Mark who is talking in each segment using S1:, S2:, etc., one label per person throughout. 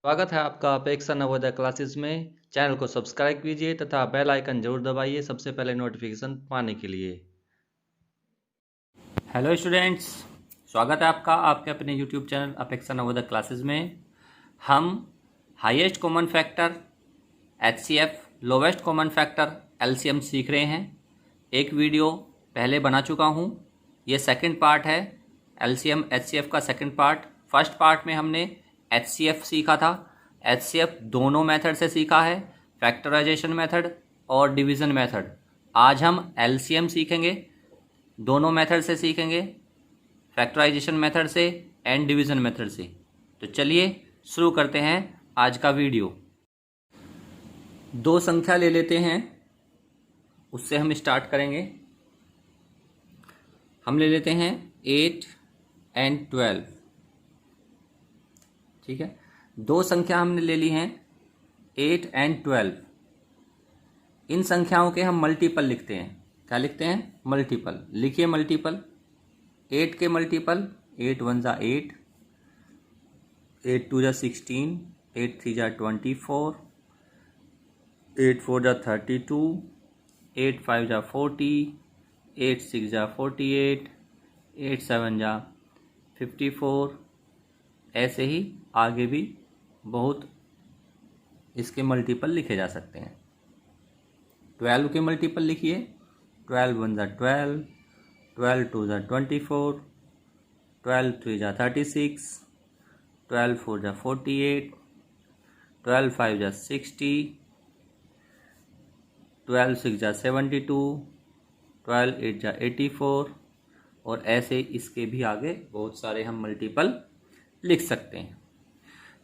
S1: स्वागत है आपका अपेक्षा नवोदय क्लासेस में। चैनल को सब्सक्राइब कीजिए तथा बेल आइकन जरूर दबाइए सबसे पहले नोटिफिकेशन पाने के लिए। हेलो स्टूडेंट्स, स्वागत है आपका आपके अपने यूट्यूब चैनल अपेक्षा नवोदय क्लासेस में। हम highest common factor HCF, lowest common factor LCM सीख रहे हैं। एक वीडियो पहले बना चुका हूँ, ये सेकंड पार्ट है। LCM HCF का सेकंड पार्ट। फर्स्ट पार्ट में हमने HCF सीखा था। HCF दोनों मेथड से सीखा है, फैक्टराइजेशन मेथड और डिवीज़न मेथड। आज हम LCM सीखेंगे, दोनों मेथड से सीखेंगे, फैक्टराइजेशन मेथड से एंड डिवीज़न मेथड से। तो चलिए शुरू करते हैं आज का वीडियो। दो संख्या ले लेते हैं, उससे हम स्टार्ट करेंगे। हम ले लेते हैं 8 and 12। ठीक है, दो संख्या हमने ले ली हैं 8 and 12। इन संख्याओं के हम मल्टीपल लिखते हैं। क्या लिखते हैं? मल्टीपल। लिखिए मल्टीपल। 8 के मल्टीपल 8 1 जा 8, 8 2 जा 16, 8 3 जा 24, 8 4 जा 32, 8 5 जा 40, 8 6 जा 48, 8 7 जा 54। ऐसे ही आगे भी बहुत इसके मल्टीपल लिखे जा सकते हैं। 12 के मल्टीपल लिखिए। 12 1 जा 12, 12 2 जा 24, 12 3 जा 36, 12 4 जा 48, 12 5 जा 60, 12 6 जा 72, 12 8 जा 84। और ऐसे इसके भी आगे बहुत सारे हम मल्टीपल लिख सकते हैं।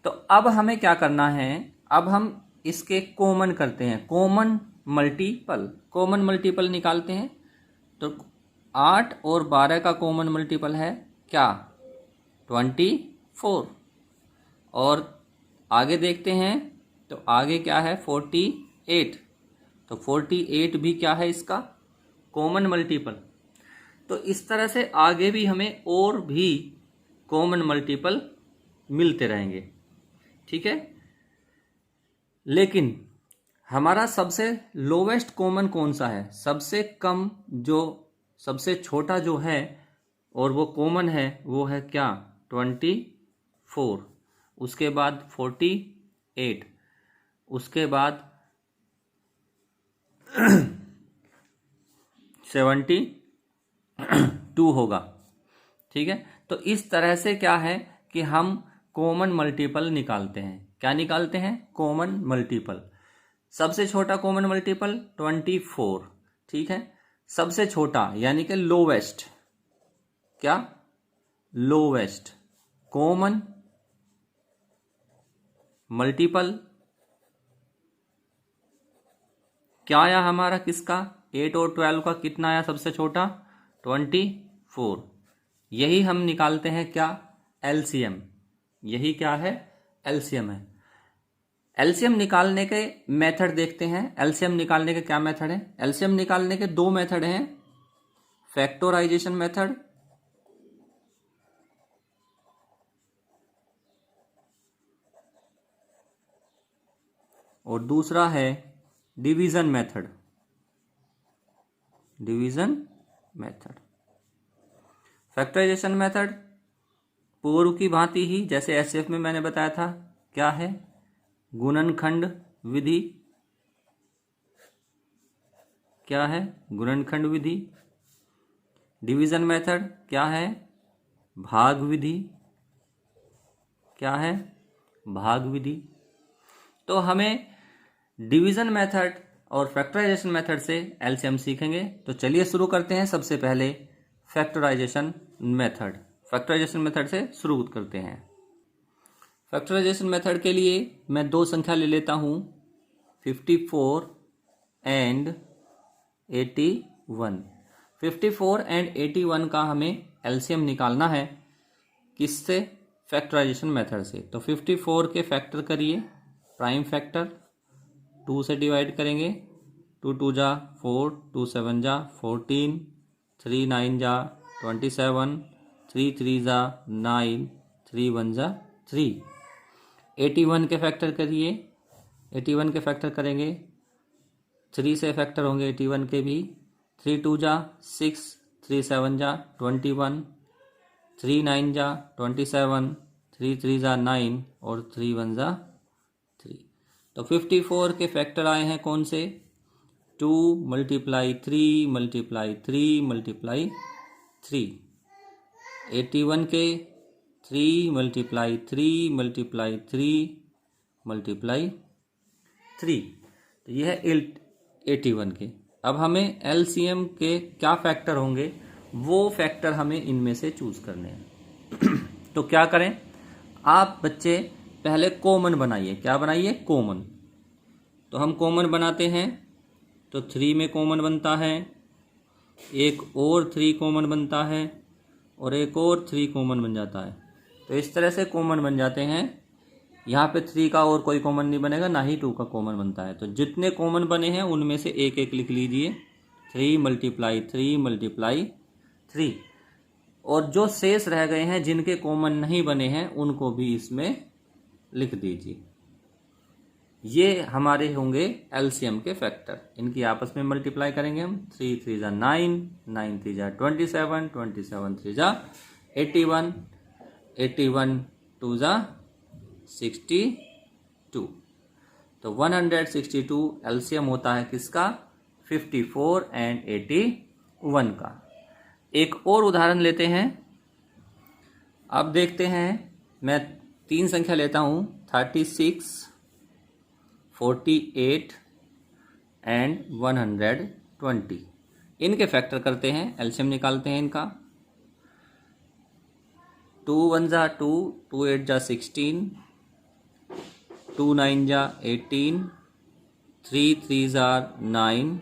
S1: तो अब हमें क्या करना है? अब हम इसके कॉमन करते हैं, कॉमन मल्टीपल निकालते हैं। तो 8 और 12 का कॉमन मल्टीपल है क्या? 24। और आगे देखते हैं तो आगे क्या है? 48। तो 48 भी क्या है इसका? Common multiple. तो इस तरह से आगे भी हमें और भी कॉमन मल्टीपल मिलते रहेंगे। ठीक है, लेकिन हमारा सबसे लोवेस्ट कॉमन कौन सा है? सबसे कम जो सबसे छोटा जो है और वो कॉमन है वो है क्या? 24। उसके बाद 48, उसके बाद 72 होगा। ठीक है, तो इस तरह से क्या है कि हम कॉमन मल्टीपल निकालते हैं। क्या निकालते हैं? Common multiple. सबसे छोटा कॉमन मल्टीपल 24। ठीक है, सबसे छोटा यानी कि लोवेस्ट, क्या? लोवेस्ट कॉमन मल्टीपल क्या आया हमारा? किसका? 8 और 12 का कितना आया सबसे छोटा? 24। यही हम निकालते हैं क्या? LCM। यही क्या है? LCM है। LCM निकालने के मेथड देखते हैं। LCM निकालने के क्या मेथड है? LCM निकालने के दो मेथड हैं, फैक्टराइजेशन मेथड और दूसरा है division method. Division method. Factorisation method पूर्व की भांति ही जैसे HCF में मैंने बताया था, क्या है? गुणनखंड विधि। क्या है? गुणनखंड विधि। डिवीजन मेथड क्या है? भाग विधि। क्या है? भाग विधि। तो हमें डिवीजन मेथड और फैक्टराइजेशन मेथड से LCM सीखेंगे। तो चलिए शुरू करते हैं। सबसे पहले फैक्टराइजेशन मेथड। फैक्टराइजेशन मेथड से शुरू करते हैं। फैक्टराइजेशन मेथड के लिए मैं दो संख्या ले लेता हूँ, 54 and 81। 54 and 81 का हमें LCM निकालना है। किससे? फैक्टराइजेशन मेथड से। तो 54 के फैक्टर करिए, प्राइम फैक्टर 2 से डिवाइड करेंगे। 2 2 जा 4, 2 7 जा 14, 3 9 जा 27, 3 3 जा 9, 3 1 जा 3। 81 के फैक्टर करिए, 81 के फैक्टर करेंगे, 3 से फैक्टर होंगे 81 के भी। 3 2 जा 6, 3 7 जा 21, 3 9 जा 27, 3 3 जा 9 और 3 1 जा 3। तो 54 के फैक्टर आए हैं कौन से? 2 मल्टीप्लाई 3 मल्टीप्लाई 3 मल्टीप्लाई 3। 81 के 3 मल्टीप्लाई 3 मल्टीप्लाई 3 मल्टीप्लाई 3। तो यह है 81 के। अब हमें एलसीएम के क्या फैक्टर होंगे वो फैक्टर हमें इनमें से चूज करने हैं। तो क्या करें आप बच्चे, पहले कॉमन बनाइए। क्या बनाइए? कॉमन। तो हम कॉमन बनाते हैं तो 3 में कॉमन बनता है, एक और 3 कॉमन बनता है और एक और 3 कॉमन बन जाता है। तो इस तरह से कॉमन बन जाते हैं। यहाँ पे 3 का और कोई कॉमन नहीं बनेगा, ना ही 2 का कॉमन बनता है। तो जितने कॉमन बने हैं उनमें से एक एक लिख लीजिए। 3 मल्टीप्लाई 3 मल्टीप्लाई 3। और जो शेष रह गए हैं जिनके कॉमन नहीं बने हैं उनको भी इसमें लिख दीजिए। ये हमारे होंगे एलसीएम के फैक्टर। इनकी आपस में मल्टीप्लाई करेंगे हम। 3 3 जा 9, 9 3 जा 27, 27 3 जा 81, 81 2 जा 62। तो 162 एलसीएम होता है किसका? 54 एंड 81 का। एक और उदाहरण लेते हैं। अब देखते हैं, मैं 3 संख्या लेता हूं, 36, 48 एंड 120। इनके फैक्टर करते हैं, एलसीएम निकालते हैं इनका। 2 1 जा 2, 2 8 जा 16, 2 9 जा 18, 3 3 जा 9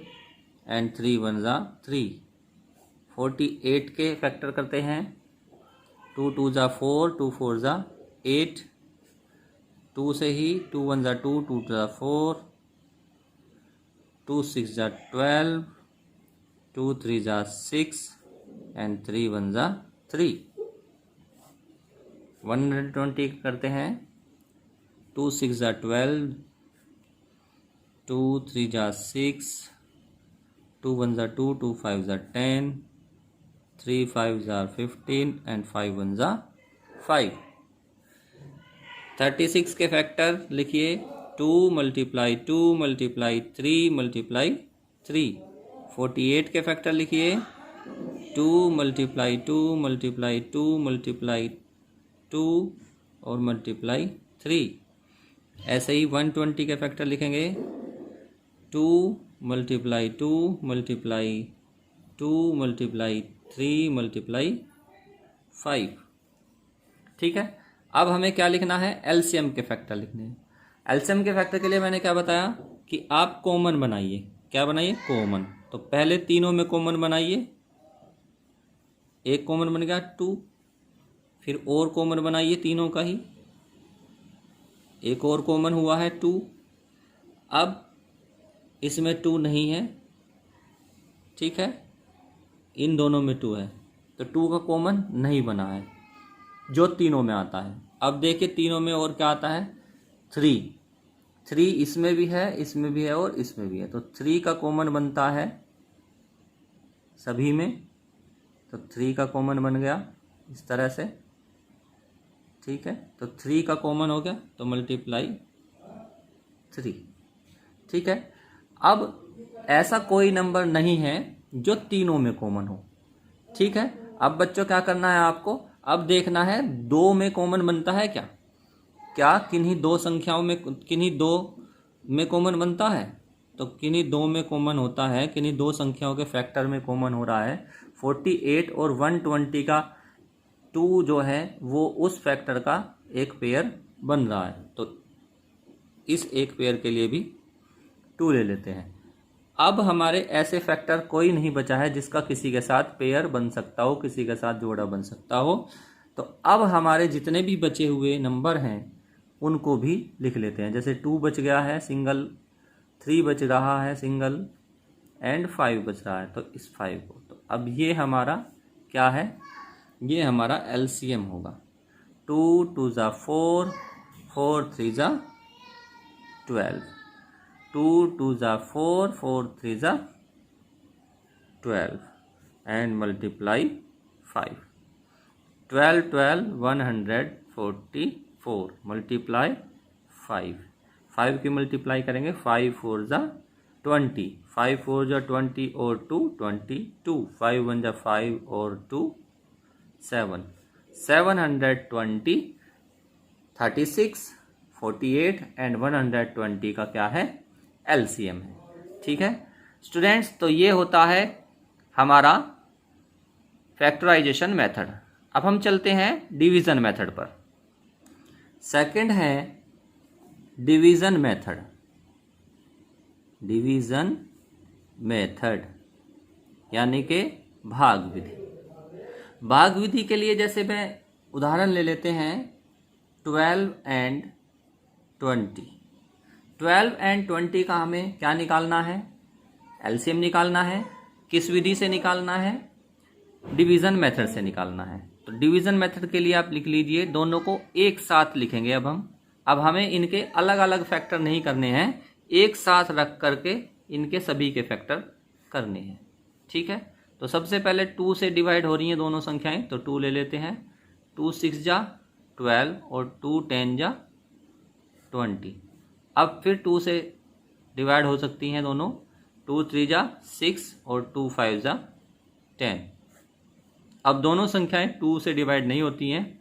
S1: एंड 3 1 जा 3। 48 के फैक्टर करते हैं। 2 2 जा 4, 2 4 जा 8, 2 से ही 2 1 जा 2, 2 2 जा 4, 2 6 जा 12, 2 3 जा 6 एंड 3 1 जा 3। 120 करते हैं। 2 6 जा 12, 2 3 जा 6, 2 1 जा 2, 2 5 जा 10, 3 5 जा 15 एंड 5 1 जा 5। 36 के फैक्टर लिखिए। 2 मल्टीप्लाई 2 मल्टीप्लाई 3 मल्टीप्लाई 3। 48 के फैक्टर लिखिए। 2 मल्टीप्लाई 2 मल्टीप्लाई 2 मल्टीप्लाई 2 और मल्टीप्लाई 3। ऐसे ही 120 के फैक्टर लिखेंगे। 2 मल्टीप्लाई 2 मल्टीप्लाई 2 मल्टीप्लाई 3 मल्टीप्लाई 5। ठीक है। अब हमें क्या लिखना है? एलसीएम के फैक्टर लिखने हैं। एलसीएम के फैक्टर के लिए मैंने क्या बताया कि आप कॉमन बनाइए। क्या बनाइए? कॉमन। तो पहले तीनों में कॉमन बनाइए। एक कॉमन बन गया 2, फिर और कॉमन बनाइए तीनों का ही, एक और कॉमन हुआ है 2। अब इसमें 2 नहीं है, ठीक है, इन दोनों में 2 है, तो 2 का कॉमन नहीं बना है जो तीनों में आता है। अब देखिए तीनों में और क्या आता है? 3। 3 इसमें भी है, इसमें भी है और इसमें भी है। तो 3 का कॉमन बनता है सभी में। तो 3 का कॉमन बन गया इस तरह से, ठीक है। तो 3 का कॉमन हो गया तो मल्टीप्लाई 3, ठीक है। अब ऐसा कोई नंबर नहीं है जो तीनों में कॉमन हो, ठीक है। अब बच्चों क्या करना है आपको? अब देखना है 2 में कॉमन बनता है क्या? क्या किन्हीं 2 संख्याओं में, किन्हीं 2 में कॉमन बनता है? तो किन्हीं 2 में कॉमन होता है, किन्हीं 2 संख्याओं के फैक्टर में कॉमन हो रहा है। 48 और 120 का 2 जो है वो उस फैक्टर का एक पेयर बन रहा है। तो इस एक पेयर के लिए भी 2 ले लेते हैं। अब हमारे ऐसे फैक्टर कोई नहीं बचा है जिसका किसी के साथ पेयर बन सकता हो, किसी के साथ जोड़ा बन सकता हो। तो अब हमारे जितने भी बचे हुए नंबर हैं उनको भी लिख लेते हैं। जैसे 2 बच गया है सिंगल, 3 बच रहा है सिंगल एंड 5 बच रहा है, तो इस 5 को, तो अब ये हमारा क्या है? ये हमारा एलसीएम होगा। 2 2 जा 4, 4 3 जा 12, 2 2 जा 4, 4 3 जा 12 and multiply 5. 12 12 144 multiply 5. 5 की मल्टीप्लाई करेंगे, 5 4 जा 20, 5 4 जा 20 और 2 22, 5 1 जा 5 और 2 7, 720 36 48 एंड 120 का क्या है, एलसीएम है। ठीक है स्टूडेंट्स, तो ये होता है हमारा फैक्टराइजेशन मेथड। अब हम चलते हैं डिवीजन मेथड पर। सेकंड है डिवीजन मेथड। डिवीजन मेथड यानी कि भाग विधि। भाग विधि के लिए जैसे मैं उदाहरण ले लेते हैं 12 एंड 20। 12 एंड 20 का हमें क्या निकालना है, एलसीएम निकालना है। किस विधि से निकालना है, डिवीजन मेथड से निकालना है। तो डिवीजन मेथड के लिए आप लिख लीजिए, दोनों को एक साथ लिखेंगे। अब हमें इनके अलग अलग फैक्टर नहीं करने हैं, एक साथ रख करके इनके सभी के फैक्टर करने हैं। ठीक है, तो सबसे पहले 2 से डिवाइड हो रही हैं दोनों संख्याएं, तो 2 ले लेते हैं। 2 6 जा 12 और 2 10 जा 20। अब फिर 2 से डिवाइड हो सकती हैं दोनों, 2 3 जा 6 और 2 5 जा 10। अब दोनों संख्याएं 2 से डिवाइड नहीं होती हैं,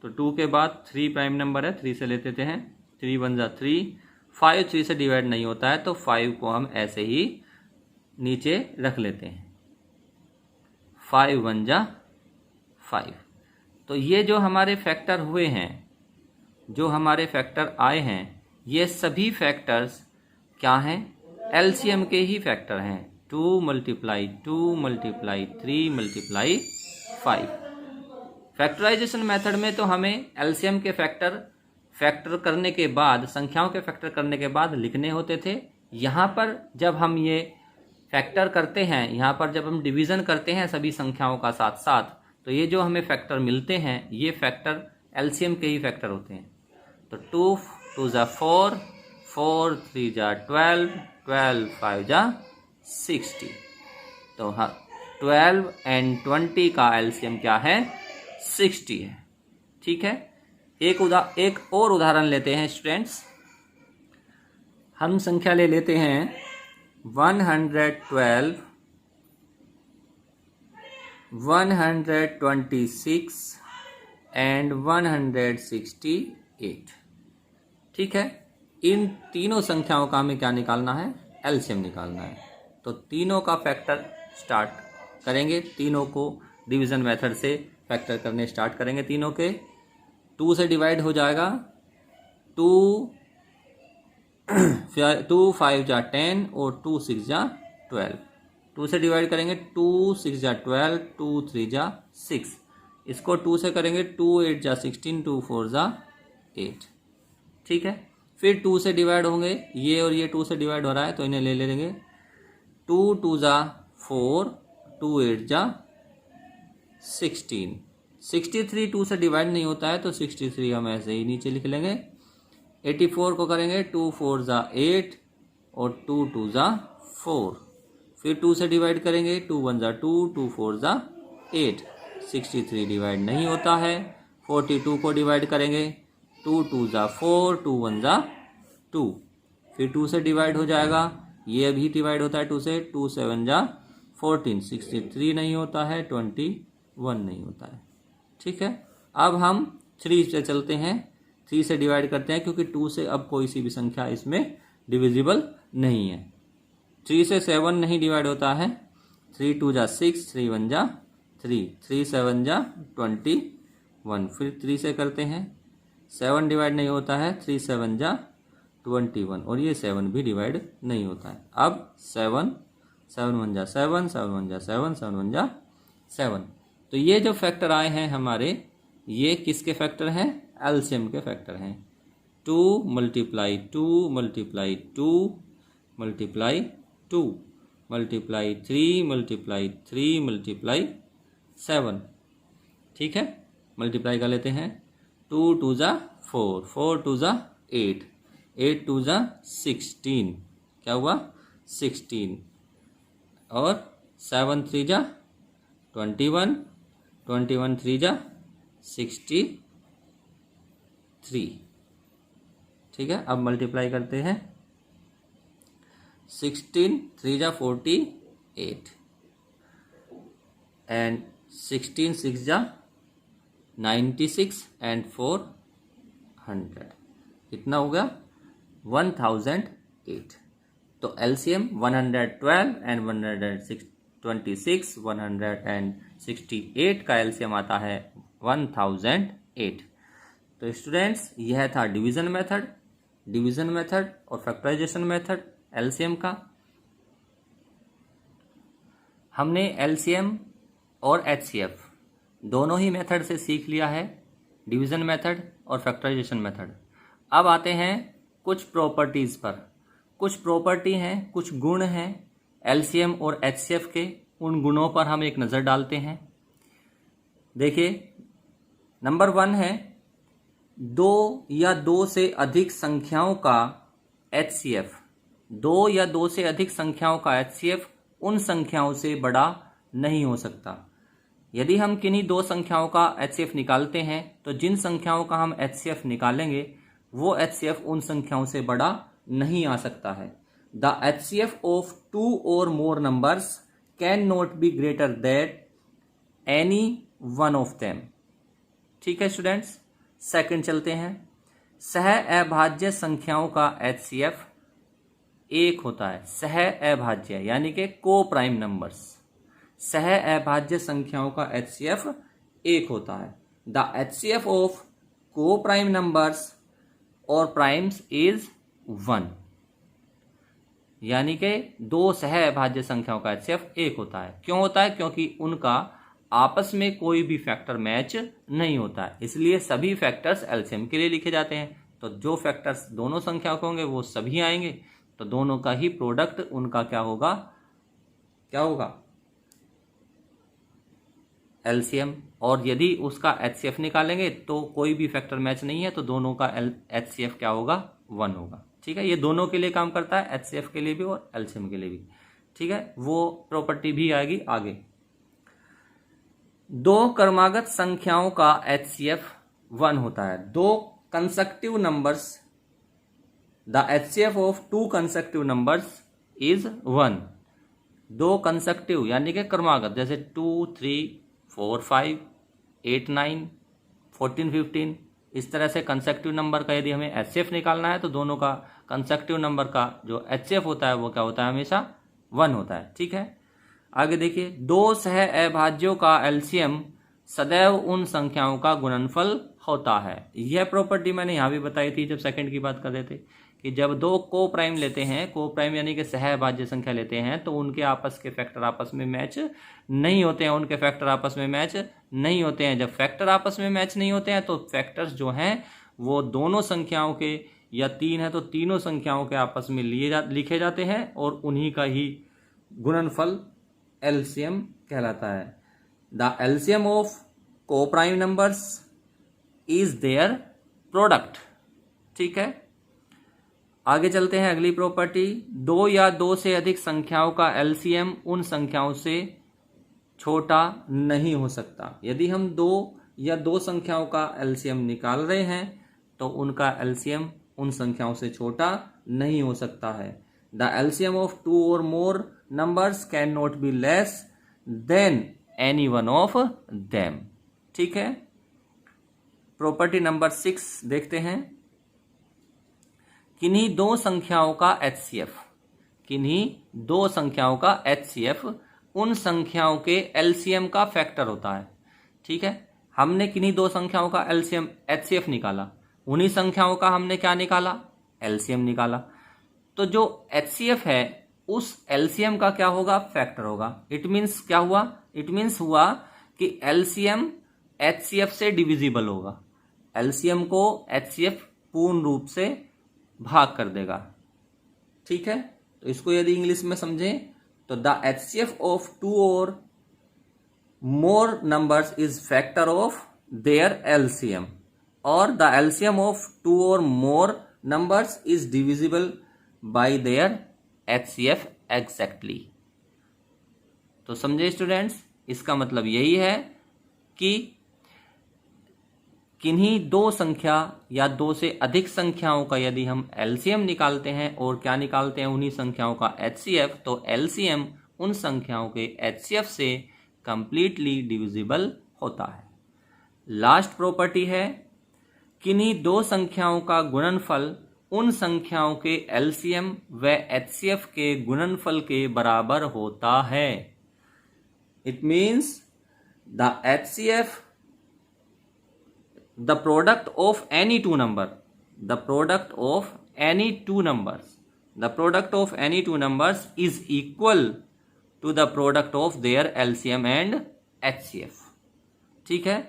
S1: तो 2 के बाद 3 प्राइम नंबर है, 3 से लेते हैं। 3 1 जा 3, 5 3 से डिवाइड नहीं होता है, तो 5 को हम ऐसे ही नीचे रख लेते हैं। 5 1 जा 5। तो ये जो हमारे फैक्टर हुए हैं, जो हमारे फैक्टर आए हैं, ये सभी फैक्टर्स क्या हैं, एलसीएम के ही फैक्टर हैं। 2 multiply 2 multiply 3 multiply 5। Factorisation method में तो हमें एलसीएम के फैक्टर करने के बाद, संख्याओं के फैक्टर करने के बाद लिखने होते थे। यहाँ पर जब हम ये फैक्टर करते हैं, यहाँ पर जब हम डिवीज़न करते हैं सभी संख्याओं का साथ साथ, तो ये जो हमें फैक्टर मिलते हैं, ये फैक्टर एलसीएम के ही फैक्टर होते हैं। तो 2 2 जा 4, 4 3 जा 12, 12 5 जा 60। तो हाँ, 12 एंड 20 का एलसीएम क्या है, 60 है। ठीक है, एक और उदाहरण लेते हैं स्टूडेंट्स। हम संख्या ले लेते हैं 112, 126 एंड 168। ठीक है, इन तीनों संख्याओं का हमें क्या निकालना है, एलसीएम निकालना है। तो तीनों का फैक्टर स्टार्ट करेंगे, तीनों को डिवीजन मेथड से फैक्टर करने स्टार्ट करेंगे। तीनों के 2 से डिवाइड हो जाएगा, 2 5 जा 10 और 2 6 जा 12। 2 से डिवाइड करेंगे, 2 6 जा 12, 2 3 जा 6। इसको 2 से करेंगे, 2 8 जा 16, 2 4 जा 8। ठीक है, फिर 2 से डिवाइड होंगे, ये और ये 2 से डिवाइड हो रहा है, तो इन्हें ले लेंगे। 2 2 जा 4, 2 8 जा 16। 63 2 से डिवाइड नहीं होता है, तो 63 हम ऐसे ही नीचे लिख लेंगे। 84 को करेंगे, 2 4 जा 8 और 2 2 जा 4। फिर 2 से डिवाइड करेंगे, 2 1 जा 2, 2 4 जा 8। 63 डिवाइड नहीं होता है। 42 को डिवाइड करेंगे, 2 2 जा 4, 2 1 जा 2। फिर 2 से डिवाइड हो जाएगा, ये अभी डिवाइड होता है 2 से, 2 7 जा 14। 63 नहीं होता है, 21 नहीं होता है। ठीक है, अब हम 3 से चलते हैं, 3 से डिवाइड करते हैं, क्योंकि 2 से अब कोई सी भी संख्या इसमें डिविजिबल नहीं है। 3 से 7 नहीं डिवाइड होता है। 3 2 जा 6, 3 1 जा 3, 3 7 जा 21। फिर 3 से करते हैं, 7 डिवाइड नहीं होता है, 3 7 जा 21 और ये 7 भी डिवाइड नहीं होता है। अब 7 7 1 जा 7, 7 1 जा 7, 7 1 जा 7। तो ये जो फैक्टर आए हैं हमारे, ये किसके फैक्टर हैं, एलसीएम के फैक्टर हैं। 2 multiply 2 multiply 2 multiply 2 multiply 3 multiply 3 multiply 7। ठीक है, मल्टीप्लाई कर लेते हैं। 2 2 जा 4, 4 टू ज़ा 8, 8 टू ज़ा 16, क्या हुआ 16, और 7 3 जा 21, 21 3 जा 63। ठीक है, अब मल्टीप्लाई करते हैं। 16 3 जा 48 एंड 16 6 जा 96 एंड 400, कितना हो गया 1008। तो एलसीएम 112 एंड 126, 168 का एलसीएम आता है 1008। तो स्टूडेंट्स, यह था डिवीजन मेथड और फैक्टराइजेशन मेथड एलसीएम का। हमने एलसीएम और एचसीएफ दोनों ही मेथड से सीख लिया है, डिवीजन मेथड और फैक्टराइजेशन मेथड। अब आते हैं कुछ प्रॉपर्टीज पर। कुछ प्रॉपर्टी हैं, कुछ गुण हैं एलसीएम और एचसीएफ के, उन गुणों पर हम एक नज़र डालते हैं। देखिए, नंबर 1 है 2 या 2 से अधिक संख्याओं का एचसीएफ। 2 या 2 से अधिक संख्याओं का एचसीएफ उन संख्याओं से बड़ा नहीं हो सकता। यदि हम किन्हीं 2 संख्याओं का एचसीएफ निकालते हैं तो जिन संख्याओं का हम एचसीएफ निकालेंगे वो एचसीएफ उन संख्याओं से बड़ा नहीं आ सकता है। द एचसीएफ ऑफ 2 और मोर numbers can not be greater that any one of them. ठीक है स्टूडेंट्स, सेकंड चलते हैं। सह अभाज्य संख्याओं का एचसीएफ 1 होता है। सह अभाज्य यानी कि को प्राइम नंबर्स, सह अभाज्य संख्याओं का एचसीएफ 1 होता है। द एचसीएफ ऑफ को प्राइम नंबर्स और प्राइम्स इज 1, यानी कि 2 सह अभाज्य संख्याओं का एचसीएफ 1 होता है। क्यों होता है? क्योंकि उनका आपस में कोई भी फैक्टर मैच नहीं होता है, इसलिए सभी फैक्टर्स एलसीएम के लिए लिखे जाते हैं। तो जो फैक्टर्स दोनों संख्याओं के होंगे वो सभी आएंगे, तो दोनों का ही प्रोडक्ट उनका क्या होगा एलसीएम। और यदि उसका एचसीएफ निकालेंगे तो कोई भी फैक्टर मैच नहीं है, तो दोनों का एचसीएफ क्या होगा 1 होगा। ठीक है, ये दोनों के लिए काम करता है, एचसीएफ के लिए भी और एलसीएम के लिए भी। ठीक है, वो प्रॉपर्टी भी आएगी आगे। 2 क्रमागत संख्याओं का एचसीएफ 1 होता है। 2 consecutive numbers, the HCF of 2 consecutive numbers is 1। 2 consecutive यानी कि क्रमागत, जैसे 2 3 4 5 8 9 14 15, इस तरह से कंसेक्टिव नंबर का यदि हमें एचसीएफ निकालना है तो दोनों का कंसेक्टिव नंबर का जो एचसीएफ होता है वो क्या होता है, हमेशा 1 होता है। ठीक है, आगे देखिए। 2 सह अभाज्यों का एलसीएम सदैव उन संख्याओं का गुणनफल होता है। यह प्रॉपर्टी मैंने यहाँ भी बताई थी जब सेकंड की बात कर रहे थे, कि जब 2 को प्राइम लेते हैं, को प्राइम यानी कि सह अभाज्य संख्या लेते हैं, तो उनके आपस के फैक्टर आपस में मैच नहीं होते हैं, उनके फैक्टर आपस में मैच नहीं होते हैं। जब फैक्टर आपस में मैच नहीं होते हैं तो फैक्टर्स जो हैं वो दोनों संख्याओं के, या 3 है तो तीनों संख्याओं के आपस में लिखे जाते हैं और उन्हीं का ही गुणनफल एलसीएम कहलाता है। द एलसीएम ऑफ को prime numbers is their product. ठीक है, आगे चलते हैं अगली प्रॉपर्टी। 2 या 2 से अधिक संख्याओं का एलसीएम उन संख्याओं से छोटा नहीं हो सकता। यदि हम 2 या 2 संख्याओं का एलसीएम निकाल रहे हैं तो उनका एलसीएम उन संख्याओं से छोटा नहीं हो सकता है। द एलसीएम ऑफ 2 और मोर numbers can not be less than any one of them. ठीक है, प्रॉपर्टी नंबर 6 देखते हैं। किन्हीं 2 संख्याओं का एचसीएफ, किन्हीं 2 संख्याओं का एचसीएफ उन संख्याओं के एलसीएम का फैक्टर होता है। ठीक है, हमने किन्हीं 2 संख्याओं का एलसीएम एचसीएफ निकाला, उन्हीं संख्याओं का हमने क्या निकाला, एलसीएम निकाला। तो जो एचसीएफ है उस एलसीएम का क्या होगा, फैक्टर होगा। इट मीन्स क्या हुआ, इट मीन्स हुआ कि एलसीएम एचसीएफ से डिविजिबल होगा। एलसीएम को एचसीएफ पूर्ण रूप से भाग कर देगा। ठीक है, तो इसको यदि इंग्लिश में समझें तो द एचसीएफ ऑफ 2 और मोर numbers is factor of their LCM. और द एलसीएम ऑफ टू और मोर numbers is divisible by there HCF exactly. तो समझे स्टूडेंट्स, इसका मतलब यही है कि किन्हीं दो संख्या या दो से अधिक संख्याओं का यदि हम एलसीएम निकालते हैं और क्या निकालते हैं उन्हीं संख्याओं का एचसीएफ, तो एलसीएम उन संख्याओं के एचसीएफ से कंप्लीटली डिविजिबल होता है। लास्ट प्रॉपर्टी है किन्हीं दो संख्याओं का गुणनफल उन संख्याओं के एलसीएम व एचसीएफ के गुणनफल के बराबर होता है। It means the HCF, the product of any two number, the product of any two numbers, the product of any two numbers is equal to the product of their LCM and HCF। ठीक है,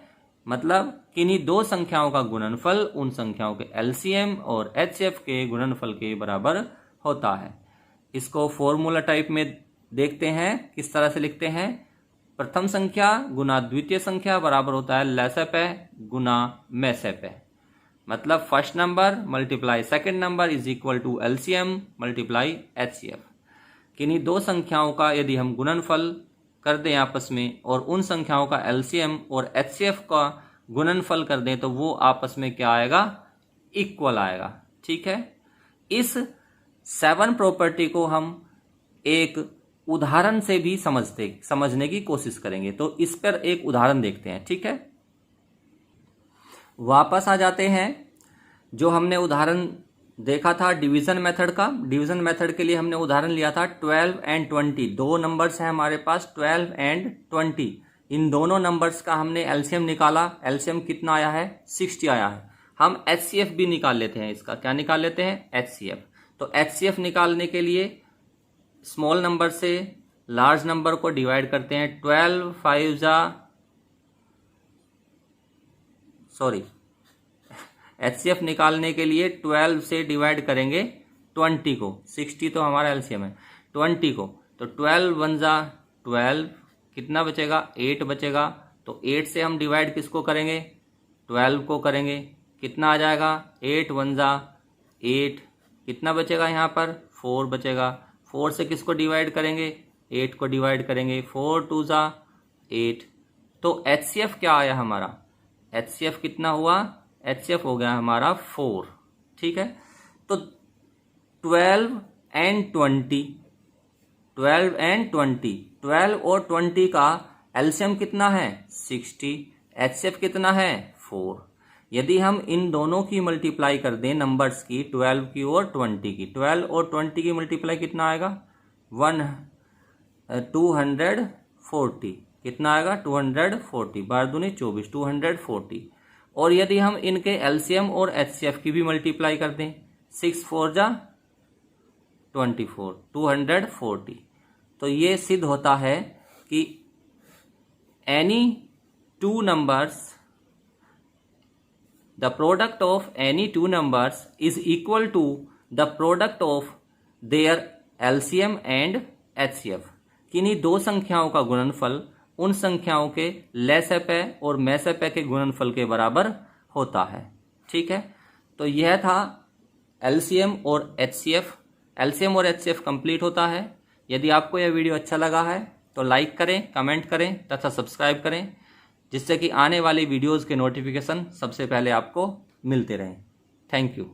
S1: मतलब किन्हीं दो संख्याओं का गुणनफल उन संख्याओं के LCM और HCF के गुणनफल के बराबर होता है। इसको फॉर्मूला टाइप में देखते हैं, किस तरह से लिखते हैं। प्रथम संख्या गुना द्वितीय संख्या बराबर होता है लसप गुना मैसप। मतलब first number multiply second number is equal to LCM multiply HCF. किन्हीं दो संख्याओं का यदि हम गुणनफल कर दें आपस में और उन संख्याओं का एलसीएम और एचसीएफ का गुणनफल कर दें तो वो आपस में क्या आएगा, इक्वल आएगा। ठीक है, इस 7 प्रॉपर्टी को हम एक उदाहरण से भी समझने की कोशिश करेंगे। तो इस पर एक उदाहरण देखते हैं। ठीक है, वापस आ जाते हैं। जो हमने उदाहरण देखा था डिवीजन मेथड का, डिवीजन मेथड के लिए हमने उदाहरण लिया था 12 एंड 20। दो नंबर्स हैं हमारे पास 12 एंड 20। इन दोनों नंबर्स का हमने एलसीएम निकाला। एलसीएम कितना आया है, 60 आया है। हम एचसीएफ भी निकाल लेते हैं। इसका क्या निकाल लेते हैं, एचसीएफ। तो एचसीएफ निकालने के लिए स्मॉल नंबर से लार्ज नंबर को डिवाइड करते हैं। 12 5 जा एचसीएफ निकालने के लिए 12 से डिवाइड करेंगे 20 को। 60 तो हमारा एलसीएम है, 20 को। तो 12 1 जा 12, कितना बचेगा, 8 बचेगा। तो 8 से हम डिवाइड किसको करेंगे, 12 को करेंगे। कितना आ जाएगा, 8 1 जा 8, कितना बचेगा यहाँ पर, 4 बचेगा। 4 से किसको डिवाइड करेंगे, 8 को डिवाइड करेंगे। 4 2 जा 8। तो एचसीएफ क्या आया हमारा, एचसीएफ कितना हुआ, एचसीएफ हो गया हमारा 4। ठीक है, तो 12 एंड 20, 12 एंड 20, 12 और 20 का एलसीएम कितना है, 60। एचसीएफ कितना है, 4। यदि हम इन दोनों की मल्टीप्लाई कर दें नंबर्स की, 12 की और 20 की, 12 और 20 की मल्टीप्लाई कितना आएगा, 240। कितना आएगा, 240। 12 दूनी 24, 240। और यदि हम इनके एलसीएम और एचसीएफ की भी मल्टीप्लाई कर दें, 6 4 जा 24, 240। तो ये सिद्ध होता है कि any two numbers, the product of any two numbers is equal to the product of their LCM and HCF। किन्हीं दो संख्याओं का गुणनफल उन संख्याओं के लसप और मैसप के गुणनफल के बराबर होता है। ठीक है, तो यह था LCM और HCF। LCM और HCF कंप्लीट होता है। यदि आपको यह वीडियो अच्छा लगा है तो लाइक करें, कमेंट करें तथा सब्सक्राइब करें, जिससे कि आने वाली वीडियोस के नोटिफिकेशन सबसे पहले आपको मिलते रहें। Thank you.